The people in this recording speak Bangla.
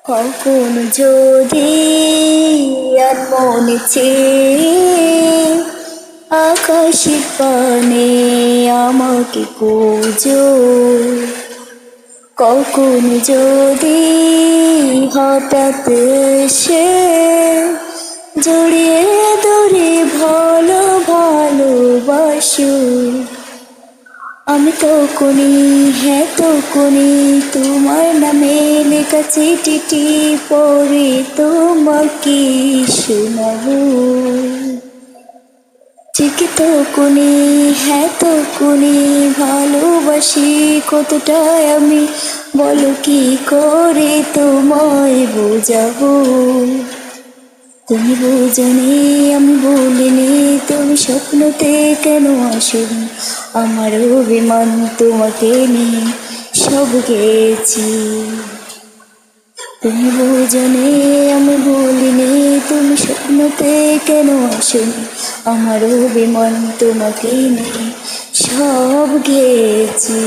কখন যদি আর মনে চেয়ে আকাশের পানে আমাকে খোঁজো, কখন যদি হঠাৎ এসে জড়িয়ে ধরে ভালোবাসো, আমি তখনই, হ্যাঁ তখনই তোমার নামে লেখা চিঠিটি পড়ে তোমাকে শোনাবো। ঠিক তখনই, হ্যাঁ তখনই ভালোবাসি কতটা আমি, বলো কি করে তোমায় বোঝাবো। তুমি বোঝনি, আমি বলিনি, তুমি স্বপ্নতে কেন আসোনি, আমার অভিমান তোমাকে নিয়ে সব গেছি। তুমি বোঝনি, আমি বলিনি, তুমি স্বপ্নতে কেন আসোনি, আমার অভিমান তোমাকে নিয়ে সব গেছি।